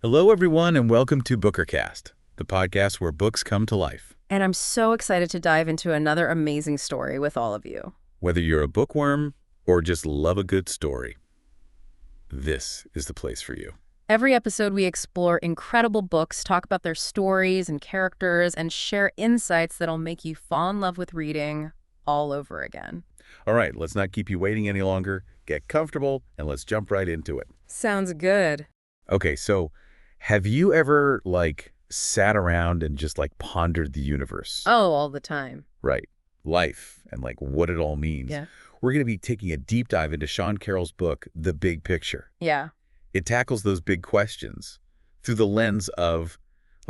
Hello, everyone, and welcome to Bookercast, the podcast where books come to life. And I'm so excited to dive into another amazing story with all of you. Whether you're a bookworm or just love a good story, this is the place for you. Every episode, we explore incredible books, talk about their stories and characters, and share insights that'll make you fall in love with reading all over again. All right, let's not keep you waiting any longer. Get comfortable, and let's jump right into it. Sounds good. Okay, so have you ever, sat around and just, pondered the universe? Oh, all the time. Right. Life and, what it all means. Yeah. We're going to be taking a deep dive into Sean Carroll's book, The Big Picture. Yeah. It tackles those big questions through the lens of,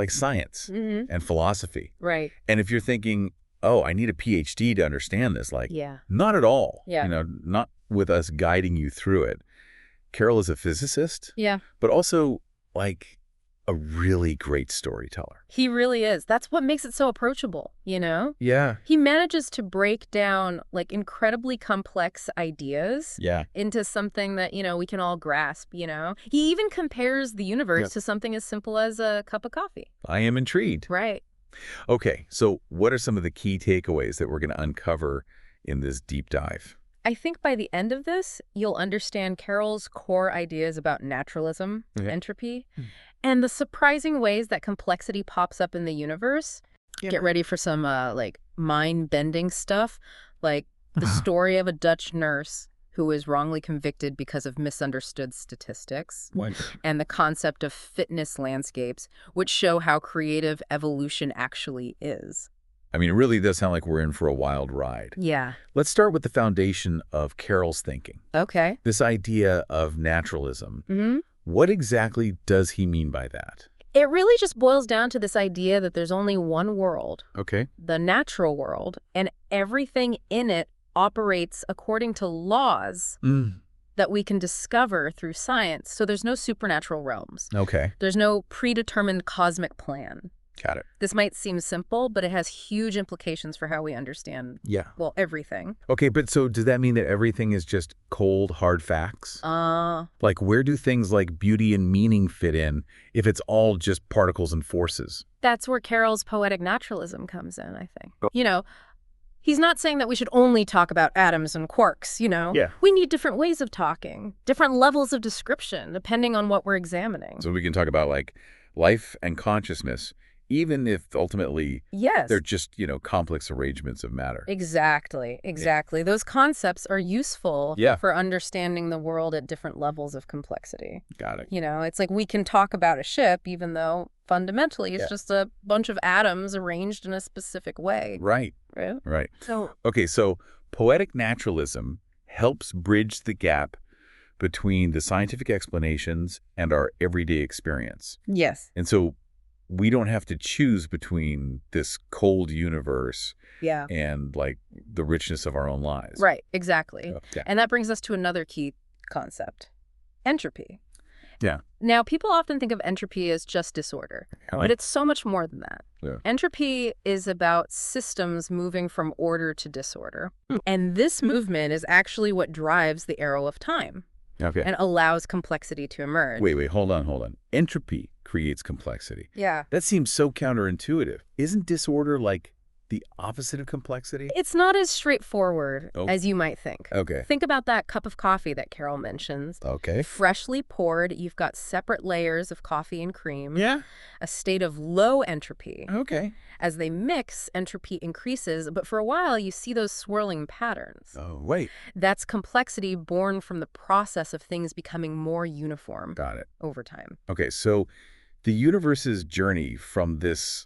science and philosophy. Right. And if you're thinking, oh, I need a PhD to understand this, Yeah. not at all. Yeah. Not with us guiding you through it. Carroll is a physicist, Yeah. but also, a really great storyteller. He really is. That's what makes it so approachable, you know? Yeah. He manages to break down, incredibly complex ideas Yeah. into something that, we can all grasp, He even compares the universe to something as simple as a cup of coffee. I am intrigued. Right. Okay, so what are some of the key takeaways that we're going to uncover in this deep dive? I think by the end of this, you'll understand Carroll's core ideas about naturalism, entropy, and the surprising ways that complexity pops up in the universe. Yeah. Get ready for some, mind-bending stuff, like the story of a Dutch nurse who was wrongly convicted because of misunderstood statistics, and the concept of fitness landscapes, which show how creative evolution actually is. I mean, it really does sound like we're in for a wild ride. Yeah. Let's start with the foundation of Carroll's thinking. Okay. This idea of naturalism. Mm-hmm. What exactly does he mean by that? It really just boils down to this idea that there's only one world, Okay. the natural world, and everything in it operates according to laws that we can discover through science. So there's no supernatural realms. Okay. There's no predetermined cosmic plan. Got it. This might seem simple, but it has huge implications for how we understand, Yeah. well, everything. Okay, but so does that mean that everything is just cold, hard facts? Where do things like beauty and meaning fit in if it's all just particles and forces? That's where Carroll's poetic naturalism comes in, I think. He's not saying that we should only talk about atoms and quarks, Yeah. We need different ways of talking, different levels of description, depending on what we're examining. So we can talk about, life and consciousness, even if ultimately Yes. they're just, complex arrangements of matter. Exactly. Those concepts are useful Yeah. for understanding the world at different levels of complexity. Got it. It's like we can talk about a ship, even though fundamentally it's just a bunch of atoms arranged in a specific way. Right. Right? So, Okay, so poetic naturalism helps bridge the gap between the scientific explanations and our everyday experience. yes. And so we don't have to choose between this cold universe Yeah. and, the richness of our own lives. Right, exactly. Okay. And that brings us to another key concept, entropy. Yeah. Now, people often think of entropy as just disorder, but it's so much more than that. Yeah. Entropy is about systems moving from order to disorder. And this movement is actually what drives the arrow of time Okay. and allows complexity to emerge. Wait, hold on. Entropy creates complexity. Yeah. That seems so counterintuitive. Isn't disorder the opposite of complexity? It's not as straightforward as you might think. Okay. Think about that cup of coffee that Carroll mentions. Okay. Freshly poured, you've got separate layers of coffee and cream. Yeah. A state of low entropy. Okay. As they mix, entropy increases, but for a while you see those swirling patterns. Oh, wait. That's complexity born from the process of things becoming more uniform Got it. over time. Okay, so the universe's journey from this,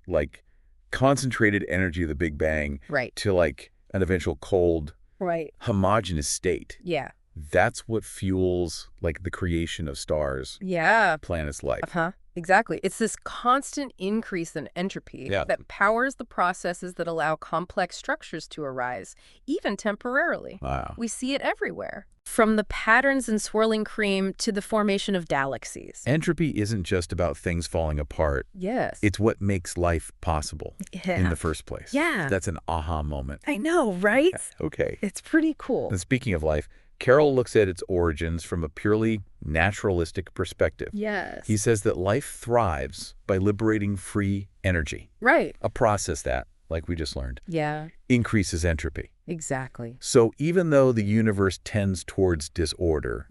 concentrated energy of the Big Bang Right. to, an eventual cold, Right. homogeneous state. Yeah. That's what fuels, the creation of stars, Yeah. planets, life. Uh-huh. Exactly. It's this constant increase in entropy that powers the processes that allow complex structures to arise, even temporarily. Wow. We see it everywhere. From the patterns in swirling cream to the formation of galaxies. Entropy isn't just about things falling apart. Yes. It's what makes life possible in the first place. Yeah. That's an aha moment. I know, right? Okay. It's pretty cool. And speaking of life, Carroll looks at its origins from a purely naturalistic perspective. Yes. He says that life thrives by liberating free energy. Right. A process that, like we just learned, Yeah. increases entropy. Exactly. So even though the universe tends towards disorder,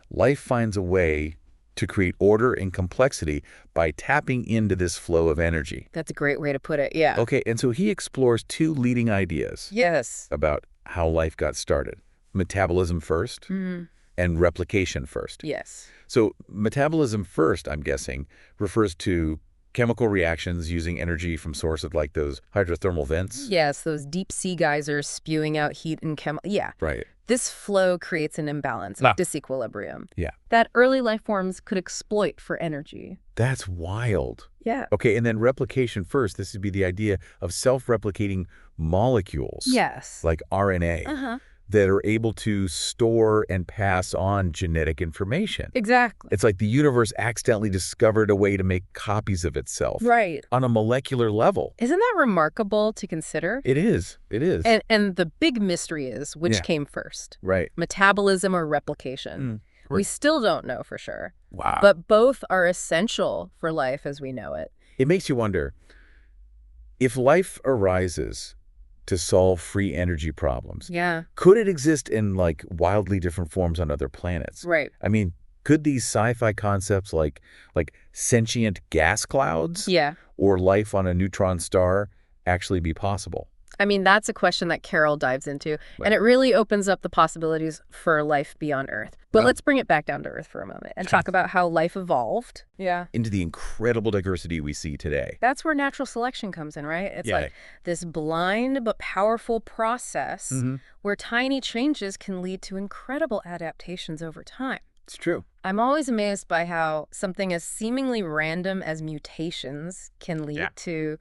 life finds a way to create order and complexity by tapping into this flow of energy. That's a great way to put it, yeah. Okay, and so he explores two leading ideas Yes. about how life got started. Metabolism first and replication first. Yes. So metabolism first, I'm guessing, refers to chemical reactions using energy from sources like those hydrothermal vents. Yes, those deep sea geysers spewing out heat and Yeah. Right. This flow creates an imbalance, a disequilibrium. Yeah. That early life forms could exploit for energy. That's wild. Yeah. Okay, and then replication first, this would be the idea of self-replicating molecules. Yes. Like RNA. That are able to store and pass on genetic information. Exactly. It's like the universe accidentally discovered a way to make copies of itself. Right. On a molecular level. Isn't that remarkable to consider? It is. It is. And the big mystery is which came first. Right. Metabolism or replication. We still don't know for sure. Wow. But both are essential for life as we know it. It makes you wonder, if life arises to solve free energy problems, could it exist in like wildly different forms on other planets? Right. I mean, could these sci-fi concepts like sentient gas clouds or life on a neutron star actually be possible? I mean, that's a question that Carroll dives into, and it really opens up the possibilities for life beyond Earth. But let's bring it back down to Earth for a moment and talk about how life evolved. Into the incredible diversity we see today. That's where natural selection comes in, right? It's like this blind but powerful process where tiny changes can lead to incredible adaptations over time. It's true. I'm always amazed by how something as seemingly random as mutations can lead to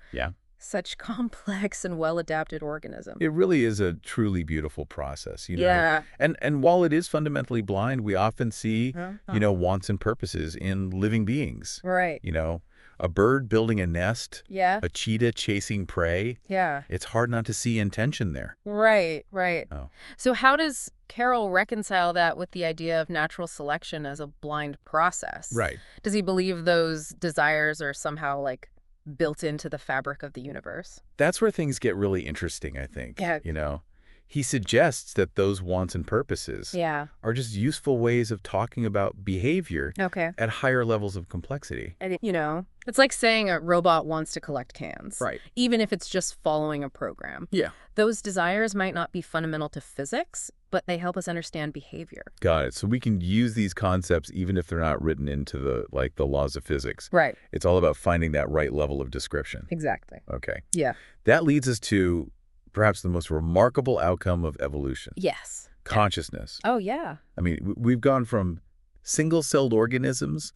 such complex and well-adapted organisms. It really is a truly beautiful process, you know. And while it is fundamentally blind, we often see, you know, wants and purposes in living beings. Right. You know, a bird building a nest, a cheetah chasing prey. It's hard not to see intention there. Right, right. Oh. So how does Carroll reconcile that with the idea of natural selection as a blind process? Right. Does he believe those desires are somehow like built into the fabric of the universe? That's where things get really interesting, I think. You know, he suggests that those wants and purposes are just useful ways of talking about behavior at higher levels of complexity. And, you know, it's like saying a robot wants to collect cans. Right. Even if it's just following a program. Yeah. Those desires might not be fundamental to physics, but they help us understand behavior. Got it. So we can use these concepts even if they're not written into the laws of physics. Right. It's all about finding that right level of description. Exactly. Okay. Yeah. That leads us to perhaps the most remarkable outcome of evolution. Yes. Consciousness. Oh, yeah. I mean, we've gone from single-celled organisms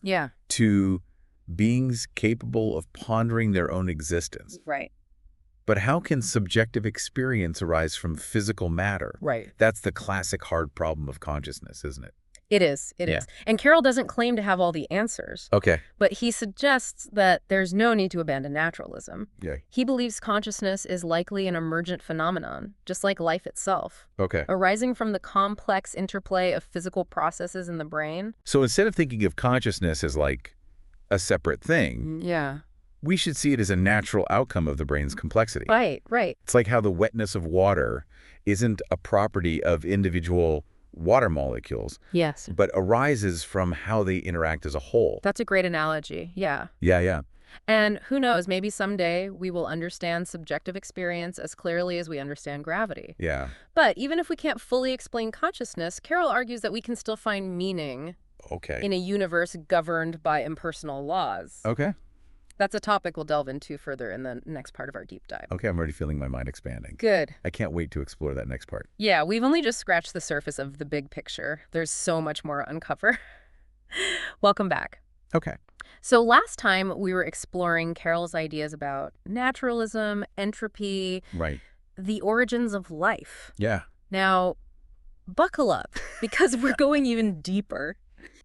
to beings capable of pondering their own existence. Right. But how can subjective experience arise from physical matter? Right. That's the classic hard problem of consciousness, isn't it? It is. It is. And Carroll doesn't claim to have all the answers. Okay. But he suggests that there's no need to abandon naturalism. Yeah. He believes consciousness is likely an emergent phenomenon, just like life itself. Okay. Arising from the complex interplay of physical processes in the brain. So instead of thinking of consciousness as like a separate thing, we should see it as a natural outcome of the brain's complexity. Right, right. It's like how the wetness of water isn't a property of individual water molecules, but arises from how they interact as a whole. That's a great analogy. Yeah. Yeah. And who knows, maybe someday we will understand subjective experience as clearly as we understand gravity. Yeah. But even if we can't fully explain consciousness, Carroll argues that we can still find meaning in a universe governed by impersonal laws. Okay. That's a topic we'll delve into further in the next part of our deep dive. Okay, I'm already feeling my mind expanding. Good. I can't wait to explore that next part. Yeah, we've only just scratched the surface of the big picture. There's so much more to uncover. Welcome back. Okay. So last time we were exploring Carroll's ideas about naturalism, entropy, the origins of life. Yeah. Now, buckle up, because we're going even deeper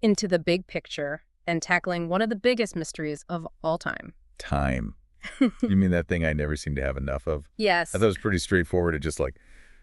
into the big picture and tackling one of the biggest mysteries of all time. Time. You mean that thing I never seem to have enough of? Yes. I thought it was pretty straightforward. It just like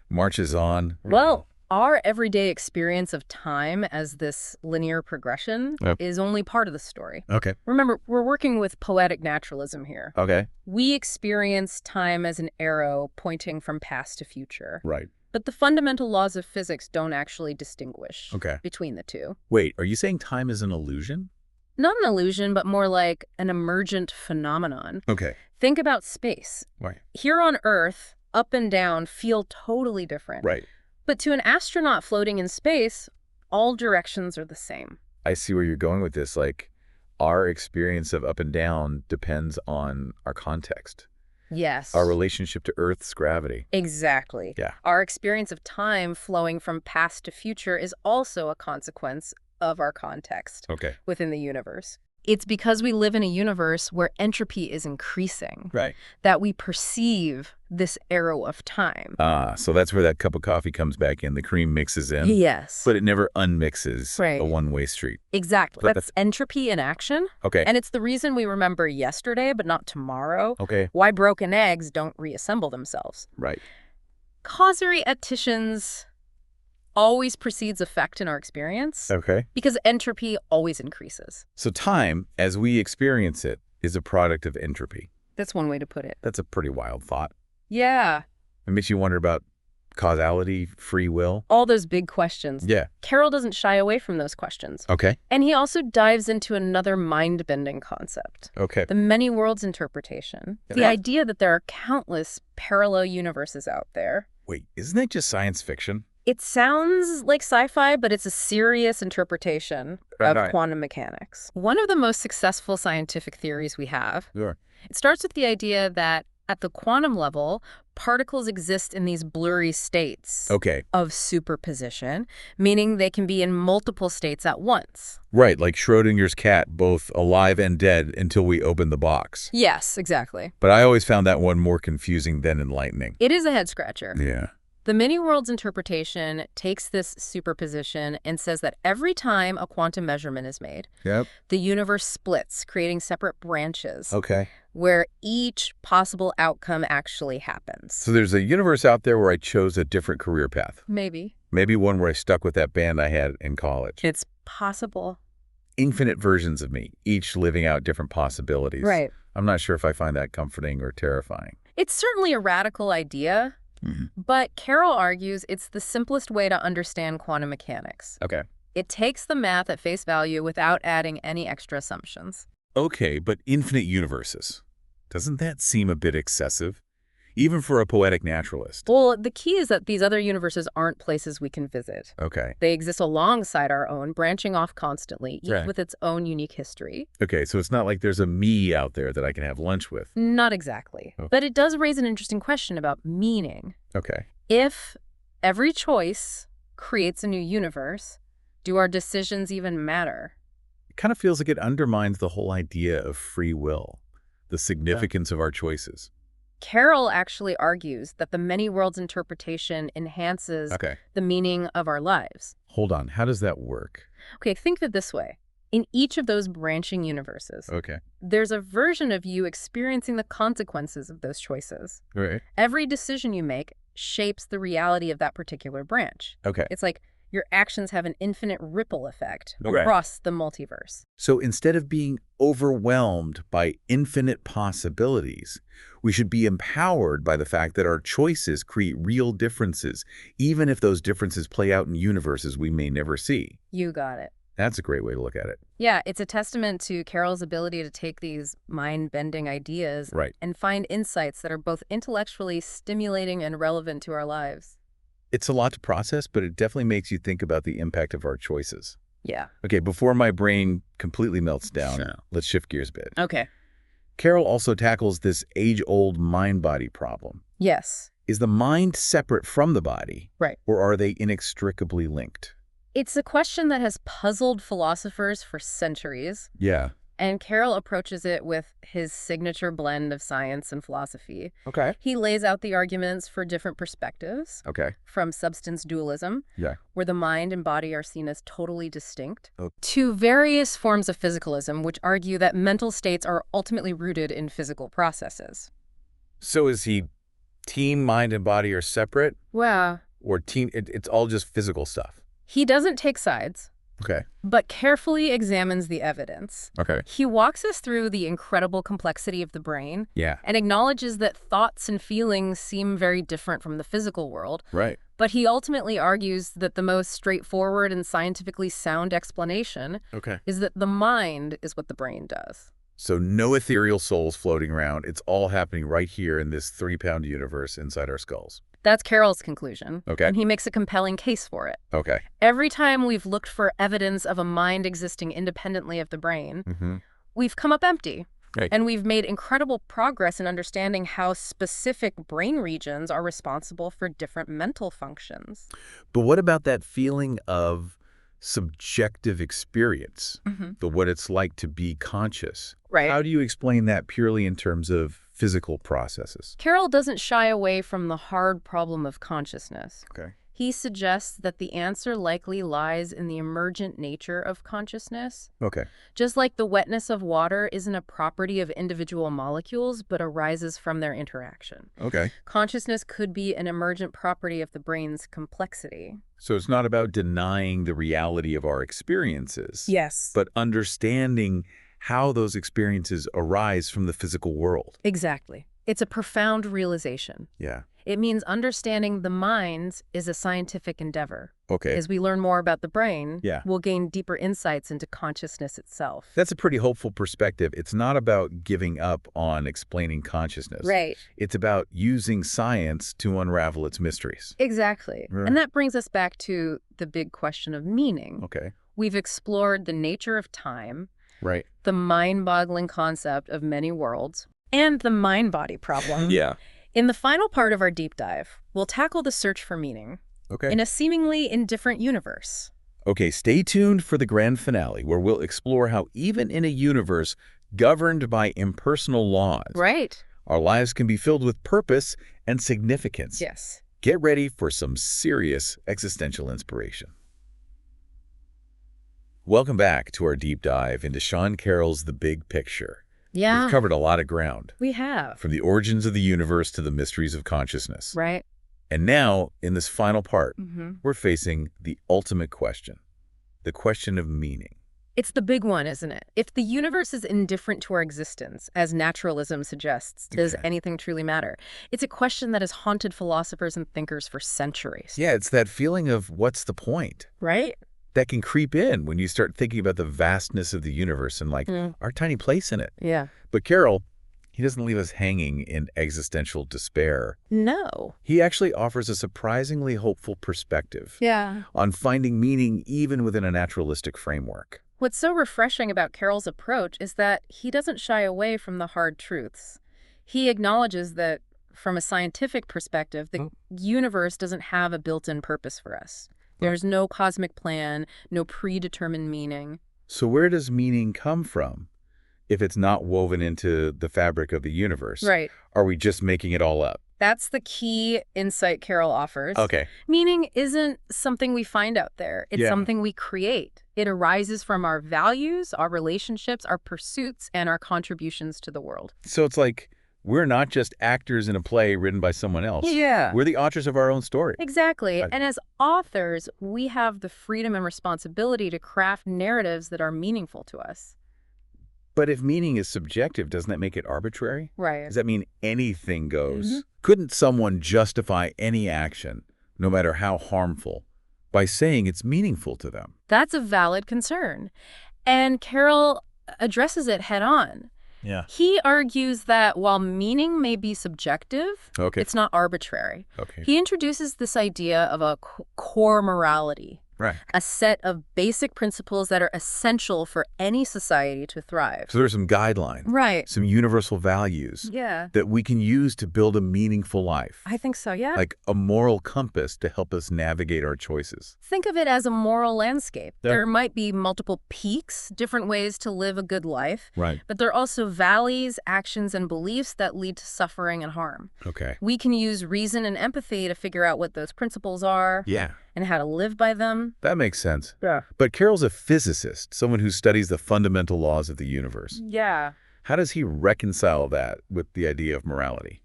marches on. Well, Our everyday experience of time as this linear progression is only part of the story. Okay. Remember, we're working with poetic naturalism here. Okay. We experience time as an arrow pointing from past to future. Right. But the fundamental laws of physics don't actually distinguish between the two. Wait, are you saying time is an illusion? Not an illusion, but more like an emergent phenomenon. Okay. Think about space. Right. Here on Earth, up and down feel totally different. Right. But to an astronaut floating in space, all directions are the same. I see where you're going with this. Like, our experience of up and down depends on our context. Yes. Our relationship to Earth's gravity. Exactly. Yeah. Our experience of time flowing from past to future is also a consequence of our context within the universe. It's because we live in a universe where entropy is increasing that we perceive this arrow of time. So that's where that cup of coffee comes back in. The cream mixes in. Yes. But it never unmixes a one-way street. Exactly. That's entropy in action. Okay. And it's the reason we remember yesterday but not tomorrow. Okay. Why broken eggs don't reassemble themselves. Right. Causality-etitions always precedes effect in our experience. Okay. Because entropy always increases. So time, as we experience it, is a product of entropy. That's one way to put it. That's a pretty wild thought. Yeah. It makes you wonder about causality, free will. All those big questions. Yeah. Carroll doesn't shy away from those questions. Okay. And he also dives into another mind-bending concept. Okay. The many worlds interpretation. The idea that there are countless parallel universes out there. Wait, isn't that just science fiction? It sounds like sci-fi, but it's a serious interpretation of quantum mechanics. One of the most successful scientific theories we have, it starts with the idea that at the quantum level, particles exist in these blurry states of superposition, meaning they can be in multiple states at once. Right, like Schrodinger's cat, both alive and dead until we open the box. Yes, exactly. But I always found that one more confusing than enlightening. It is a head-scratcher. Yeah. The many-worlds interpretation takes this superposition and says that every time a quantum measurement is made, the universe splits, creating separate branches where each possible outcome actually happens. So there's a universe out there where I chose a different career path. Maybe. Maybe one where I stuck with that band I had in college. It's possible. Infinite versions of me, each living out different possibilities. Right. I'm not sure if I find that comforting or terrifying. It's certainly a radical idea. But Carroll argues it's the simplest way to understand quantum mechanics. Okay. It takes the math at face value without adding any extra assumptions. Okay, but infinite universes. Doesn't that seem a bit excessive? Even for a poetic naturalist. Well, the key is that these other universes aren't places we can visit. Okay. They exist alongside our own, branching off constantly, each with its own unique history. Okay, so it's not like there's a me out there that I can have lunch with. Not exactly. Oh. But it does raise an interesting question about meaning. Okay. If every choice creates a new universe, do our decisions even matter? It kind of feels like it undermines the whole idea of free will, the significance of our choices. Carroll actually argues that the many worlds interpretation enhances the meaning of our lives. Hold on. How does that work? Okay, think of it this way. In each of those branching universes, there's a version of you experiencing the consequences of those choices. Right. Every decision you make shapes the reality of that particular branch. Okay. It's like your actions have an infinite ripple effect across the multiverse. So instead of being overwhelmed by infinite possibilities, we should be empowered by the fact that our choices create real differences, even if those differences play out in universes we may never see. You got it. That's a great way to look at it. Yeah, it's a testament to Carroll's ability to take these mind-bending ideas and find insights that are both intellectually stimulating and relevant to our lives. It's a lot to process, but it definitely makes you think about the impact of our choices. Yeah. Okay, before my brain completely melts down, let's shift gears a bit. Okay. Carroll also tackles this age-old mind-body problem. Yes. Is the mind separate from the body? Right. Or are they inextricably linked? It's a question that has puzzled philosophers for centuries. Yeah. And Carroll approaches it with his signature blend of science and philosophy. Okay. He lays out the arguments for different perspectives. Okay. From substance dualism, where the mind and body are seen as totally distinct, to various forms of physicalism, which argue that mental states are ultimately rooted in physical processes. So is he team mind and body are separate? Well, Or it's all just physical stuff? He doesn't take sides, Okay. but carefully examines the evidence. Okay. He walks us through the incredible complexity of the brain Yeah. and acknowledges that thoughts and feelings seem very different from the physical world. Right. But he ultimately argues that the most straightforward and scientifically sound explanation is that the mind is what the brain does. So no ethereal souls floating around. It's all happening right here in this 3-pound universe inside our skulls. That's Carroll's conclusion. Okay. And he makes a compelling case for it. Okay. Every time we've looked for evidence of a mind existing independently of the brain, we've come up empty. Right. And we've made incredible progress in understanding how specific brain regions are responsible for different mental functions. But what about that feeling of subjective experience, what it's like to be conscious? Right. How do you explain that purely in terms of physical processes? Carroll doesn't shy away from the hard problem of consciousness. Okay. He suggests that the answer likely lies in the emergent nature of consciousness. Okay. Just like the wetness of water isn't a property of individual molecules, but arises from their interaction. Okay. Consciousness could be an emergent property of the brain's complexity. So it's not about denying the reality of our experiences. Yes. But understanding how those experiences arise from the physical world. Exactly. It's a profound realization. Yeah. It means understanding the mind is a scientific endeavor. Okay. As we learn more about the brain, Yeah. we'll gain deeper insights into consciousness itself. That's a pretty hopeful perspective. It's not about giving up on explaining consciousness. Right. It's about using science to unravel its mysteries. Exactly. Right. And that brings us back to the big question of meaning. Okay. We've explored the nature of time, Right. the mind-boggling concept of many worlds, and the mind-body problem. Yeah. In the final part of our deep dive, we'll tackle the search for meaning Okay. in a seemingly indifferent universe. Okay, stay tuned for the grand finale, where we'll explore how even in a universe governed by impersonal laws, Right. our lives can be filled with purpose and significance. Yes. Get ready for some serious existential inspiration. Welcome back to our deep dive into Sean Carroll's The Big Picture. Yeah. We've covered a lot of ground, We have. from the origins of the universe to the mysteries of consciousness. Right. And now, in this final part, Mm-hmm. we're facing the ultimate question, the question of meaning. It's the big one, isn't it? If the universe is indifferent to our existence, as naturalism suggests, does Okay. anything truly matter? It's a question that has haunted philosophers and thinkers for centuries. Yeah, it's that feeling of what's the point Right? that can creep in when you start thinking about the vastness of the universe and our tiny place in it. Yeah. But Carroll, he doesn't leave us hanging in existential despair. No. He actually offers a surprisingly hopeful perspective Yeah. on finding meaning even within a naturalistic framework. What's so refreshing about Carroll's approach is that he doesn't shy away from the hard truths. He acknowledges that, from a scientific perspective, the universe doesn't have a built-in purpose for us. There's no cosmic plan, no predetermined meaning. So where does meaning come from if it's not woven into the fabric of the universe? Right. Are we just making it all up? That's the key insight Carroll offers. Okay. Meaning isn't something we find out there. It's Yeah. something we create. It arises from our values, our relationships, our pursuits, and our contributions to the world. So it's like we're not just actors in a play written by someone else. Yeah. We're the authors of our own story. Exactly. Right. And as authors, we have the freedom and responsibility to craft narratives that are meaningful to us. But if meaning is subjective, doesn't that make it arbitrary? Right. Does that mean anything goes? Couldn't someone justify any action, no matter how harmful, by saying it's meaningful to them? That's a valid concern. And Carroll addresses it head on. Yeah. He argues that while meaning may be subjective, Okay. it's not arbitrary. Okay. He introduces this idea of a core morality, Right. a set of basic principles that are essential for any society to thrive. So there's some guidelines, Right. some universal values Yeah. that we can use to build a meaningful life, I think so, yeah. like a moral compass to help us navigate our choices. Think of it as a moral landscape. Yeah. There might be multiple peaks, different ways to live a good life, Right. but there are also valleys, actions, and beliefs that lead to suffering and harm. Okay. We can use reason and empathy to figure out what those principles are Yeah. and how to live by them. That makes sense. Yeah. But Carroll's a physicist, someone who studies the fundamental laws of the universe. Yeah. How does he reconcile that with the idea of morality?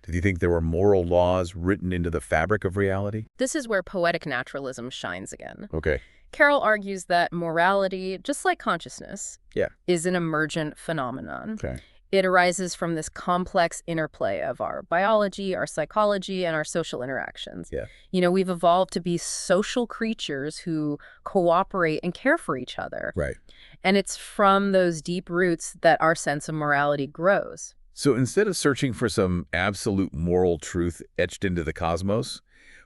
Do you think there were moral laws written into the fabric of reality? This is where poetic naturalism shines again. Okay. Carroll argues that morality, just like consciousness, Yeah. is an emergent phenomenon. Okay. It arises from this complex interplay of our biology, our psychology, and our social interactions. Yeah. We've evolved to be social creatures who cooperate and care for each other. Right. And it's from those deep roots that our sense of morality grows. So instead of searching for some absolute moral truth etched into the cosmos,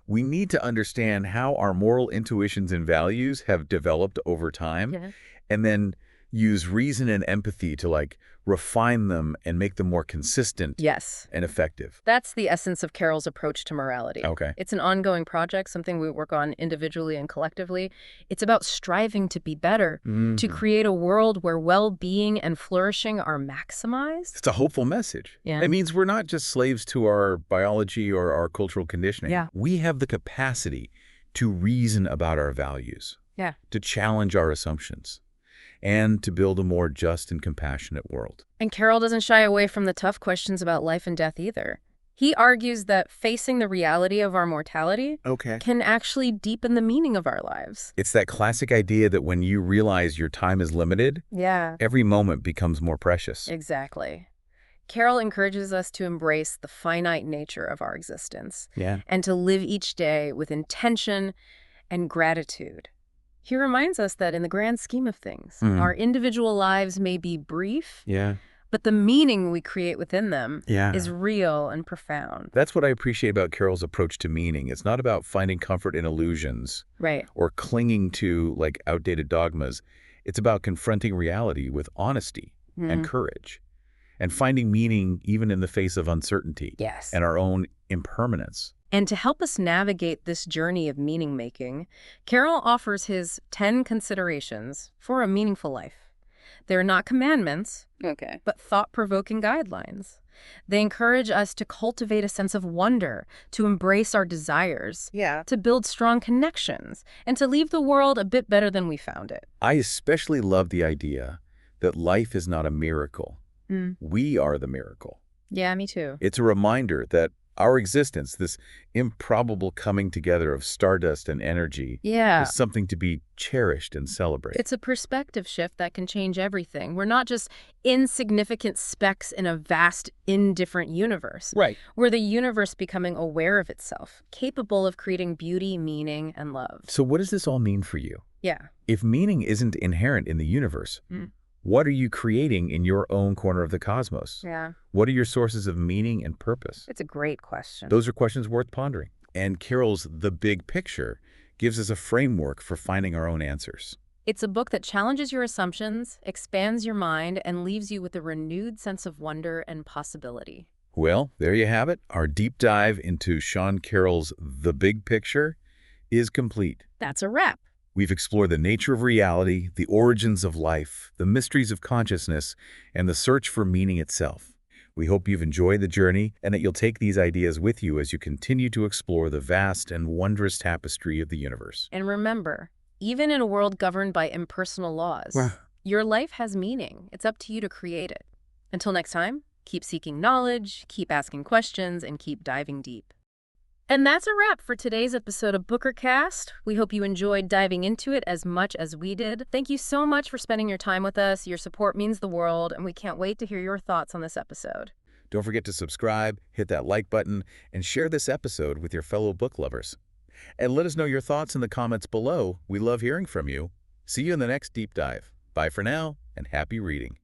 we need to understand how our moral intuitions and values have developed over time, and then use reason and empathy to refine them and make them more consistent and effective. That's the essence of Carroll's approach to morality. Okay. It's an ongoing project, something we work on individually and collectively. It's about striving to be better, to create a world where well-being and flourishing are maximized. It's a hopeful message. Yeah. It means we're not just slaves to our biology or our cultural conditioning. Yeah. We have the capacity to reason about our values, to challenge our assumptions, and to build a more just and compassionate world. And Carroll doesn't shy away from the tough questions about life and death either. He argues that facing the reality of our mortality can actually deepen the meaning of our lives. It's that classic idea that when you realize your time is limited, every moment becomes more precious. Exactly. Carroll encourages us to embrace the finite nature of our existence and to live each day with intention and gratitude. He reminds us that in the grand scheme of things, our individual lives may be brief, but the meaning we create within them is real and profound. That's what I appreciate about Carroll's approach to meaning. It's not about finding comfort in illusions or clinging to outdated dogmas. It's about confronting reality with honesty and courage, and finding meaning even in the face of uncertainty and our own impermanence. And to help us navigate this journey of meaning-making, Carroll offers his 10 considerations for a meaningful life. They're not commandments, but thought-provoking guidelines. They encourage us to cultivate a sense of wonder, to embrace our desires, to build strong connections, and to leave the world a bit better than we found it. I especially love the idea that life is not a miracle. We are the miracle. Yeah, me too. It's a reminder that our existence, this improbable coming together of stardust and energy, is something to be cherished and celebrated. It's a perspective shift that can change everything. We're not just insignificant specks in a vast, indifferent universe. We're the universe becoming aware of itself, capable of creating beauty, meaning, and love. So what does this all mean for you? Yeah. If meaning isn't inherent in the universe, what are you creating in your own corner of the cosmos? What are your sources of meaning and purpose? It's a great question. Those are questions worth pondering. And Carroll's The Big Picture gives us a framework for finding our own answers. It's a book that challenges your assumptions, expands your mind, and leaves you with a renewed sense of wonder and possibility. Well, there you have it. Our deep dive into Sean Carroll's The Big Picture is complete. That's a wrap. We've explored the nature of reality, the origins of life, the mysteries of consciousness, and the search for meaning itself. We hope you've enjoyed the journey and that you'll take these ideas with you as you continue to explore the vast and wondrous tapestry of the universe. And remember, even in a world governed by impersonal laws, your life has meaning. It's up to you to create it. Until next time, keep seeking knowledge, keep asking questions, and keep diving deep. And that's a wrap for today's episode of BookerCast. We hope you enjoyed diving into it as much as we did. Thank you so much for spending your time with us. Your support means the world, and we can't wait to hear your thoughts on this episode. Don't forget to subscribe, hit that like button, and share this episode with your fellow book lovers. And let us know your thoughts in the comments below. We love hearing from you. See you in the next deep dive. Bye for now, and happy reading.